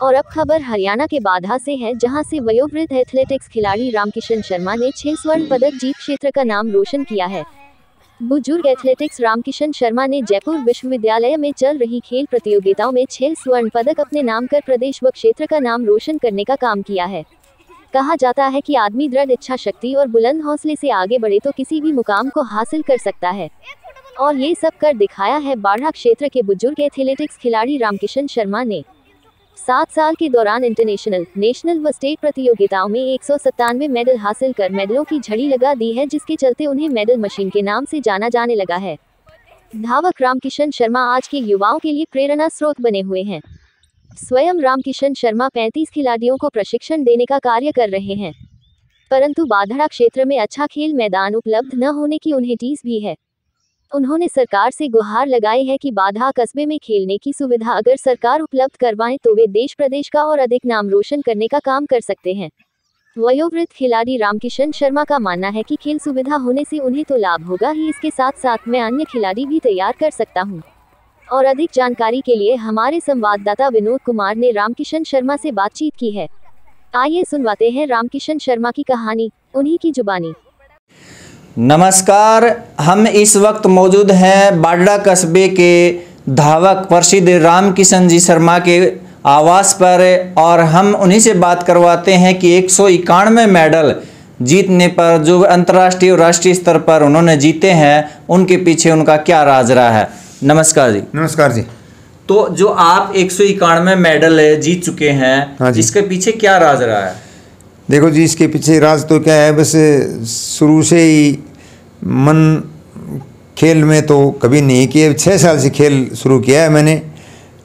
और अब खबर हरियाणा के बाधा से है, जहां से वयोवृद्ध एथलेटिक्स खिलाड़ी रामकिशन शर्मा ने 6 स्वर्ण पदक जीत क्षेत्र का नाम रोशन किया है। बुजुर्ग एथलेटिक्स रामकिशन शर्मा ने जयपुर विश्वविद्यालय में चल रही खेल प्रतियोगिताओं में 6 स्वर्ण पदक अपने नाम कर प्रदेश व क्षेत्र का नाम रोशन करने का काम किया है। कहा जाता है कि आदमी दृढ़ इच्छा शक्ति और बुलंद हौसले से आगे बढ़े तो किसी भी मुकाम को हासिल कर सकता है, और ये सब कर दिखाया है बाढ़ा क्षेत्र के बुजुर्ग एथलेटिक्स खिलाड़ी रामकिशन शर्मा ने। 7 साल के दौरान इंटरनेशनल, नेशनल व स्टेट प्रतियोगिताओं में 197 मेडल हासिल कर मेडलों की झड़ी लगा दी है, जिसके चलते उन्हें मेडल मशीन के नाम से जाना जाने लगा है। धावक रामकिशन शर्मा आज के युवाओं के लिए प्रेरणा स्रोत बने हुए हैं। स्वयं रामकिशन शर्मा 35 खिलाड़ियों को प्रशिक्षण देने का कार्य कर रहे हैं, परंतु बाढ़ा क्षेत्र में अच्छा खेल मैदान उपलब्ध न होने की उन्हें टीस भी है। उन्होंने सरकार से गुहार लगाई है कि बाढ़ा कस्बे में खेलने की सुविधा अगर सरकार उपलब्ध करवाए तो वे देश प्रदेश का और अधिक नाम रोशन करने का काम कर सकते हैं। वयोवृद्ध खिलाड़ी रामकिशन शर्मा का मानना है कि खेल सुविधा होने से उन्हें तो लाभ होगा ही, इसके साथ साथ मैं अन्य खिलाड़ी भी तैयार कर सकता हूं। और अधिक जानकारी के लिए हमारे संवाददाता विनोद कुमार ने रामकिशन शर्मा से बातचीत की है। आइए सुनवाते हैं रामकिशन शर्मा की कहानी, उन्हीं की जुबानी। नमस्कार, हम इस वक्त मौजूद हैं बाढ़ा कस्बे के धावक प्रसिद्ध रामकिशन जी शर्मा के आवास पर, और हम उन्हीं से बात करवाते हैं कि 191 मेडल जीतने पर जो अंतर्राष्ट्रीय और राष्ट्रीय स्तर पर उन्होंने जीते हैं, उनके पीछे उनका क्या राज रहा है। नमस्कार जी। नमस्कार जी। तो जो आप 191 मेडल जीत चुके हैं, हाँ, इसके पीछे क्या राज रहा है? देखो जी, इसके पीछे राज तो क्या है, बस शुरू से ही मन खेल में तो कभी नहीं किया। 6 साल से खेल शुरू किया है मैंने,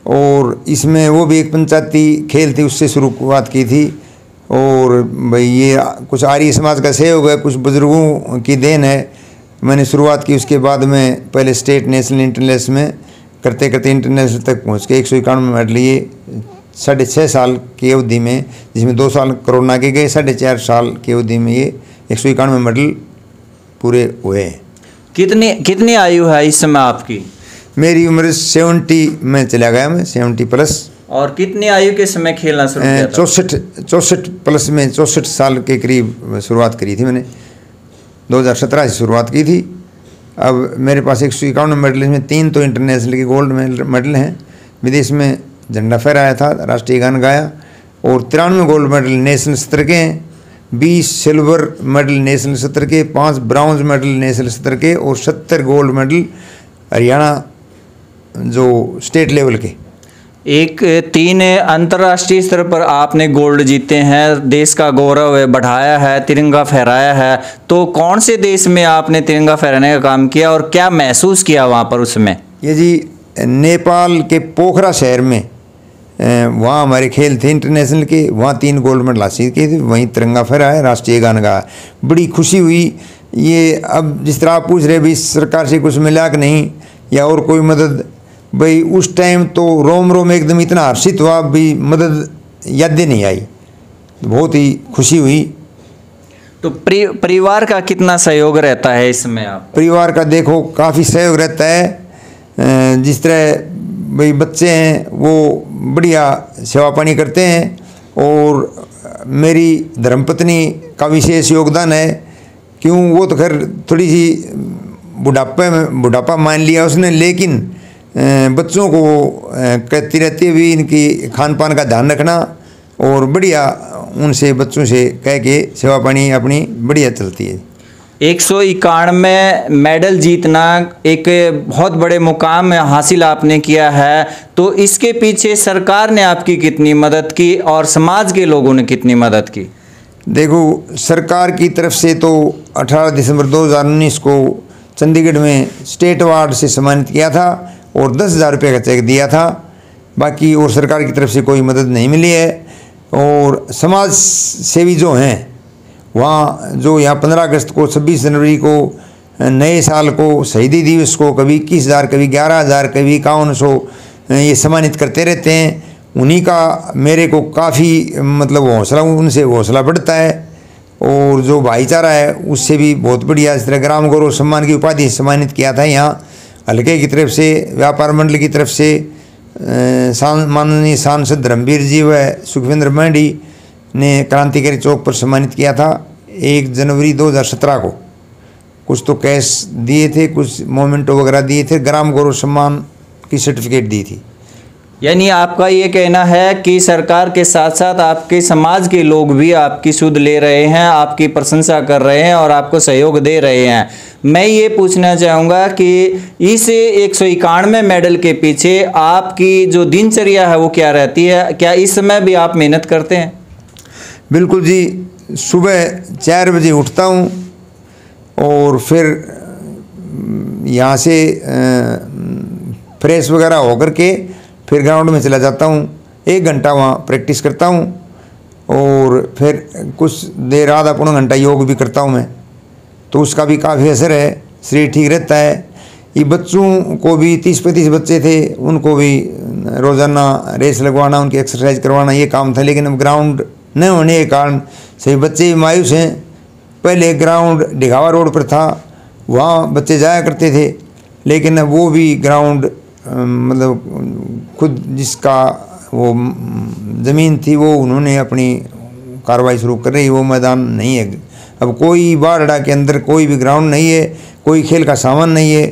और इसमें वो भी एक पंचायती खेल थी, उससे शुरुआत की थी। और भाई ये कुछ आर्य समाज का सहयोग है, कुछ बुजुर्गों की देन है। मैंने शुरुआत की, उसके बाद में पहले स्टेट, नेशनल, इंटरनेशनल में करते करते इंटरनेशनल तक पहुँच के 191 मेडल लिए 6.5 साल की अवधि में, जिसमें 2 साल कोरोना के गए। 4.5 साल की अवधि में ये 191 मेडल पूरे हुए हैं। कितनी आयु है इस समय आपकी? मेरी उम्र 70 में चला गया, मैं 70 प्लस। और कितनी आयु के समय खेलना शुरू किया था? 64 प्लस में 64 साल के करीब शुरुआत करी थी मैंने। 2017 से शुरुआत की थी। अब मेरे पास 151 मेडल, इसमें 3 तो इंटरनेशनल के गोल्ड मेडल हैं। विदेश में झंडा फहराया था, राष्ट्रीय गान गाया, और 93 गोल्ड मेडल नेशनल स्तर के हैं। 20 सिल्वर मेडल नेशनल स्तर के, 5 ब्राउन्ज मेडल नेशनल स्तर के, और 70 गोल्ड मेडल हरियाणा जो स्टेट लेवल के। 3 अंतर्राष्ट्रीय स्तर पर आपने गोल्ड जीते हैं, देश का गौरव बढ़ाया है, तिरंगा फहराया है। तो कौन से देश में आपने तिरंगा फहराने का काम किया और क्या महसूस किया वहाँ पर उसमें? ये जी नेपाल के पोखरा शहर में, वहाँ हमारे खेल थे इंटरनेशनल के। वहाँ 3 गोल्ड मेडल हासिल किए थे, वहीं तिरंगा फहराया, राष्ट्रीय गान गाया। बड़ी खुशी हुई। ये अब जिस तरह आप पूछ रहे भी सरकार से कुछ मिला कि नहीं, या और कोई मदद, भाई उस टाइम तो रोम रोम एकदम इतना हर्षित हुआ, भी मदद याद नहीं आई, बहुत ही खुशी हुई। तो परिवार का कितना सहयोग रहता है इसमें? आप परिवार का देखो काफ़ी सहयोग रहता है। जिस तरह भाई बच्चे हैं वो बढ़िया सेवा पानी करते हैं, और मेरी धर्मपत्नी का विशेष योगदान है। क्यों, वो तो खैर थोड़ी सी बुढ़ापा मान लिया उसने, लेकिन बच्चों को कहती रहती है भी इनकी खान पान का ध्यान रखना, और बढ़िया उनसे बच्चों से कह के सेवा पानी अपनी बढ़िया चलती है। 191 मेडल जीतना एक बहुत बड़े मुकाम हासिल आपने किया है, तो इसके पीछे सरकार ने आपकी कितनी मदद की और समाज के लोगों ने कितनी मदद की? देखो, सरकार की तरफ से तो 18 दिसंबर 2019 को चंडीगढ़ में स्टेट अवार्ड से सम्मानित किया था, और 10,000 रुपये का चेक दिया था। बाकी और सरकार की तरफ से कोई मदद नहीं मिली है। और समाज सेवी जो हैं, वहाँ जो यहाँ 15 अगस्त को, 26 जनवरी को, नए साल को, शहीदी दिवस को कभी 21,000, कभी 11,000, कभी 5100 ये सम्मानित करते रहते हैं। उन्हीं का मेरे को काफ़ी मतलब हौसला, उनसे हौसला बढ़ता है। और जो भाईचारा है उससे भी बहुत बढ़िया। इस तरह ग्राम गौरव सम्मान की उपाधि सम्मानित किया था यहाँ हल्के की तरफ से, व्यापार मंडल की तरफ से, माननीय सांसद धर्मवीर जी व सुखविंदर मांडी ने क्रांतिकारी चौक पर सम्मानित किया था 1 जनवरी 2017 को। कुछ तो कैश दिए थे, कुछ मोमेंटो वगैरह दिए थे, ग्राम गौरव सम्मान की सर्टिफिकेट दी थी। यानी आपका ये कहना है कि सरकार के साथ साथ आपके समाज के लोग भी आपकी सुध ले रहे हैं, आपकी प्रशंसा कर रहे हैं और आपको सहयोग दे रहे हैं। मैं ये पूछना चाहूँगा कि इस 191 मेडल के पीछे आपकी जो दिनचर्या है वो क्या रहती है? क्या इस समय भी आप मेहनत करते हैं? बिल्कुल जी, सुबह 4 बजे उठता हूँ और फिर यहाँ से फ्रेश वगैरह होकर के फिर ग्राउंड में चला जाता हूँ। 1 घंटा वहाँ प्रैक्टिस करता हूँ और फिर कुछ देर आधा पौना घंटा योग भी करता हूँ मैं, तो उसका भी काफ़ी असर है, शरीर ठीक रहता है। ये बच्चों को भी 30-35 बच्चे थे, उनको भी रोज़ाना रेस लगवाना, उनकी एक्सरसाइज करवाना ये काम था। लेकिन अब ग्राउंड न होने के कारण सभी बच्चे भी मायूस हैं। पहले ग्राउंड ढिगावा रोड पर था, वहाँ बच्चे जाया करते थे, लेकिन अब वो भी ग्राउंड मतलब खुद जिसका वो ज़मीन थी वो उन्होंने अपनी कार्रवाई शुरू कर रही, वो मैदान नहीं है। अब कोई बारड़ा के अंदर कोई भी ग्राउंड नहीं है, कोई खेल का सामान नहीं है।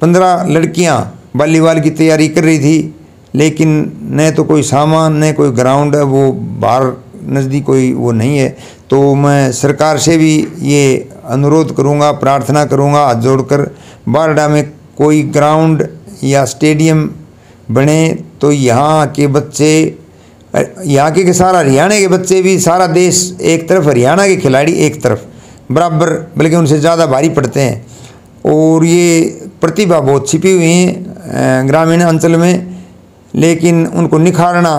15 लड़कियां वॉलीबॉल की तैयारी कर रही थी, लेकिन न तो कोई सामान न कोई ग्राउंड है, वो बाहर नज़दीक कोई वो नहीं है। तो मैं सरकार से भी ये अनुरोध करूँगा, प्रार्थना करूँगा हाथ जोड़कर, बारड़ा में कोई ग्राउंड या स्टेडियम बने तो यहाँ के बच्चे, यहाँ के सारा हरियाणा के बच्चे भी, सारा देश एक तरफ, हरियाणा के खिलाड़ी एक तरफ, बराबर बल्कि उनसे ज़्यादा भारी पड़ते हैं। और ये प्रतिभा बहुत छिपी हुई है ग्रामीण अंचल में, लेकिन उनको निखारना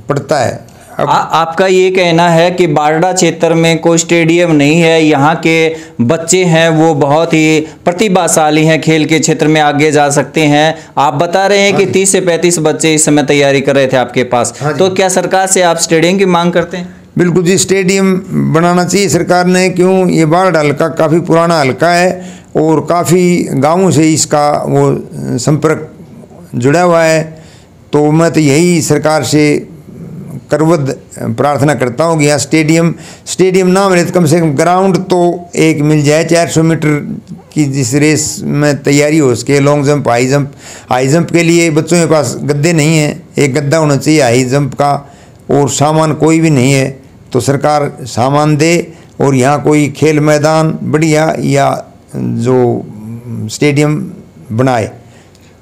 पड़ता है। आपका ये कहना है कि बारड़ा क्षेत्र में कोई स्टेडियम नहीं है, यहाँ के बच्चे हैं वो बहुत ही प्रतिभाशाली हैं, खेल के क्षेत्र में आगे जा सकते हैं। आप बता रहे हैं कि 30 से 35 बच्चे इस समय तैयारी कर रहे थे आपके पास, तो क्या सरकार से आप स्टेडियम की मांग करते हैं? बिल्कुल जी, स्टेडियम बनाना चाहिए सरकार ने। क्यों, ये बारड़ा हल्का काफ़ी पुराना हल्का है और काफ़ी गाँवों से इसका वो संपर्क जुड़ा हुआ है। तो मैं तो यही सरकार से करवद प्रार्थना करता हूँ कि यहाँ स्टेडियम ना मिले तो कम से कम ग्राउंड तो एक मिल जाए। 400 मीटर की जिस रेस में तैयारी हो सके, लॉन्ग जंप, हाई जंप के लिए बच्चों के पास गद्दे नहीं है, एक गद्दा होना चाहिए हाई जंप का, और सामान कोई भी नहीं है। तो सरकार सामान दे और यहाँ कोई खेल मैदान बढ़िया या जो स्टेडियम बनाए।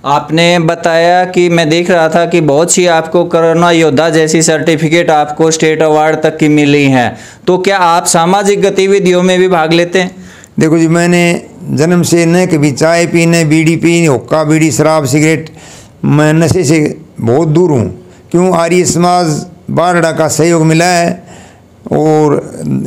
आपने बताया कि मैं देख रहा था कि बहुत सी आपको कोरोना योद्धा जैसी सर्टिफिकेट आपको स्टेट अवार्ड तक की मिली हैं, तो क्या आप सामाजिक गतिविधियों में भी भाग लेते हैं? देखो जी, मैंने जन्म से न कभी चाय पी, न बीड़ी पी, हुक्का बीड़ी शराब सिगरेट, मैं नशे से बहुत दूर हूँ। क्यों, आर्य समाज बारड़ा का सहयोग मिला है और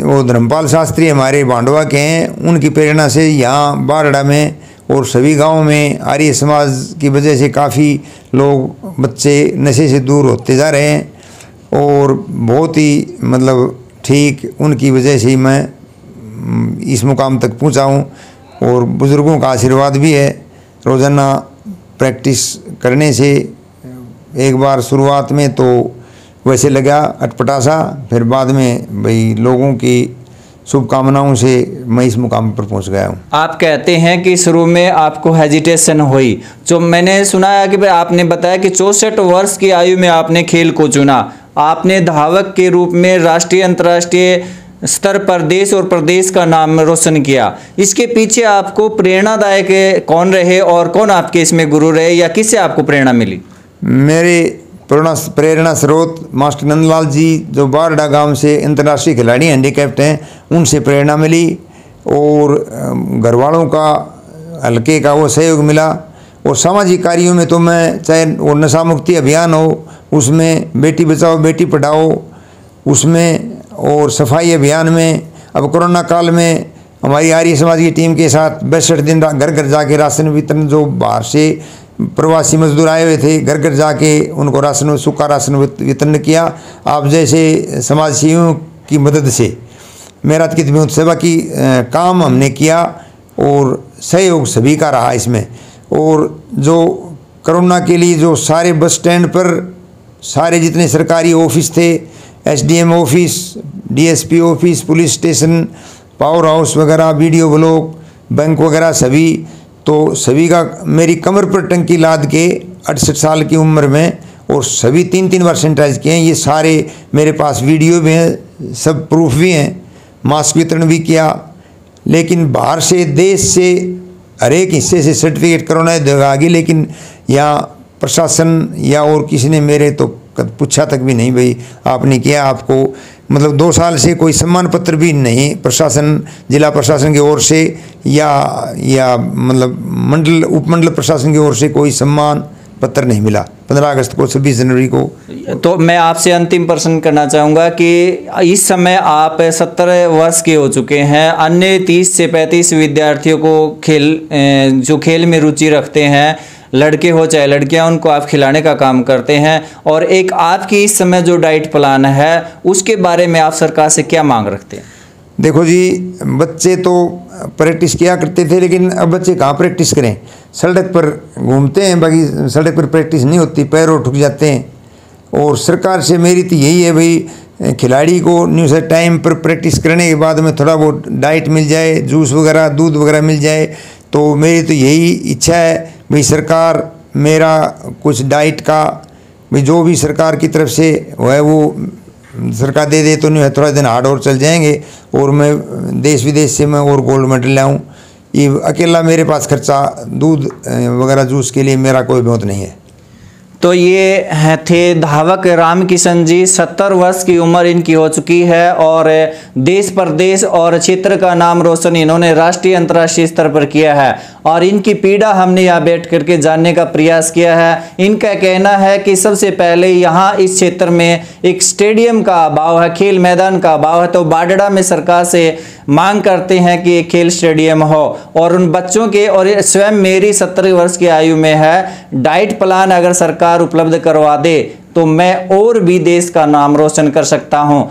वो धर्मपाल शास्त्री हमारे बांडवा के हैं, उनकी प्रेरणा से यहाँ बारड़ा में और सभी गांवों में आर्य समाज की वजह से काफ़ी लोग, बच्चे नशे से दूर होते जा रहे हैं और बहुत ही मतलब ठीक उनकी वजह से ही मैं इस मुकाम तक पहुंचा हूं। और बुज़ुर्गों का आशीर्वाद भी है। रोज़ाना प्रैक्टिस करने से एक बार शुरुआत में तो वैसे लगा अटपटा सा, फिर बाद में भाई लोगों की शुभकामनाओं से मैं इस मुकाम पर पहुंच गया हूं। आप कहते हैं कि शुरू में आपको हेजिटेशन हुई, जो मैंने सुना है कि आपने बताया कि 64 वर्ष की आयु में आपने खेल को चुना। आपने धावक के रूप में राष्ट्रीय अंतर्राष्ट्रीय स्तर पर देश और प्रदेश का नाम रोशन किया। इसके पीछे आपको प्रेरणादायक कौन रहे और कौन आपके इसमें गुरु रहे, या किससे आपको प्रेरणा मिली? मेरे प्रेरणा स्रोत मास्टर नंदलाल जी, जो बारड़ा गांव से अंतर्राष्ट्रीय खिलाड़ी हैंडीकैप्ट हैं, उनसे प्रेरणा मिली। और घर वालों का, हल्के का वो सहयोग मिला। और सामाजिक कार्यों में तो मैं, चाहे वो नशा मुक्ति अभियान हो उसमें, बेटी बचाओ बेटी पढ़ाओ उसमें, और सफाई अभियान में। अब कोरोना काल में हमारी आर्य समाज की टीम के साथ 62 दिन घर घर जाके राशन वितरण, जो बाहर से प्रवासी मजदूर आए हुए थे, घर घर जाके उनको राशन, सूखा राशन वितरण किया। आप जैसे समाज सेवियों की मदद से मेरा कितनी सेवा की काम हमने किया और सहयोग सभी का रहा इसमें। और जो कोरोना के लिए जो सारे बस स्टैंड पर सारे जितने सरकारी ऑफिस थे, SDM office, DSP office, police station, power house वगैरह, वीडियो ब्लॉक, बैंक वगैरह सभी, तो सभी का मेरी कमर पर टंकी लाद के 68 साल की उम्र में, और सभी 3-3 बार सैनिटाइज किए हैं। ये सारे मेरे पास वीडियो भी हैं, सब प्रूफ भी हैं। मास्क वितरण भी किया। लेकिन बाहर से, देश से, हर एक हिस्से से सर्टिफिकेट कोरोना आ गई, लेकिन यहाँ प्रशासन या और किसी ने मेरे तो पूछा तक भी नहीं, भाई आपने किया, आपको मतलब 2 साल से कोई सम्मान पत्र भी नहीं प्रशासन, जिला प्रशासन की ओर से या मतलब मंडल, उपमंडल प्रशासन की ओर से कोई सम्मान पत्र नहीं मिला 15 अगस्त को, 26 जनवरी को। तो मैं आपसे अंतिम प्रश्न करना चाहूँगा कि इस समय आप 70 वर्ष के हो चुके हैं, अन्य 30 से 35 विद्यार्थियों को जो खेल में रुचि रखते हैं, लड़के हो चाहे लड़कियां, उनको आप खिलाने का काम करते हैं, और एक आपकी इस समय जो डाइट प्लान है उसके बारे में आप सरकार से क्या मांग रखते हैं? देखो जी, बच्चे तो प्रैक्टिस किया करते थे, लेकिन अब बच्चे कहाँ प्रैक्टिस करें, सड़क पर घूमते हैं, बाकी सड़क पर प्रैक्टिस नहीं होती, पैरों ठुक जाते हैं। और सरकार से मेरी तो यही है भाई, खिलाड़ी को न्यूज़ टाइम पर प्रैक्टिस करने के बाद में थोड़ा बहुत डाइट मिल जाए, जूस वगैरह, दूध वगैरह मिल जाए, तो मेरी तो यही इच्छा है भाई सरकार मेरा कुछ डाइट का भाई जो भी सरकार की तरफ से है वो सरकार दे दे, तो नहीं है थोड़ा दिन हार्ड और चल जाएंगे, और मैं देश विदेश से मैं और गोल्ड मेडल लाऊं। ये अकेला मेरे पास खर्चा दूध वगैरह जूस के लिए मेरा कोई बहुत नहीं है। तो ये थे धावक रामकिशन जी, 70 वर्ष की उम्र इनकी हो चुकी है, और देश प्रदेश और क्षेत्र का नाम रोशन इन्होंने राष्ट्रीय अंतर्राष्ट्रीय स्तर पर किया है, और इनकी पीड़ा हमने यहाँ बैठ करके जानने का प्रयास किया है। इनका कहना है कि सबसे पहले यहाँ इस क्षेत्र में एक स्टेडियम का अभाव है, खेल मैदान का अभाव है, तो बाडड़ा में सरकार से मांग करते हैं कि एक खेल स्टेडियम हो, और उन बच्चों के, और स्वयं मेरी 70 वर्ष की आयु में है, डाइट प्लान अगर सरकार उपलब्ध करवा दे तो मैं और भी देश का नाम रोशन कर सकता हूं।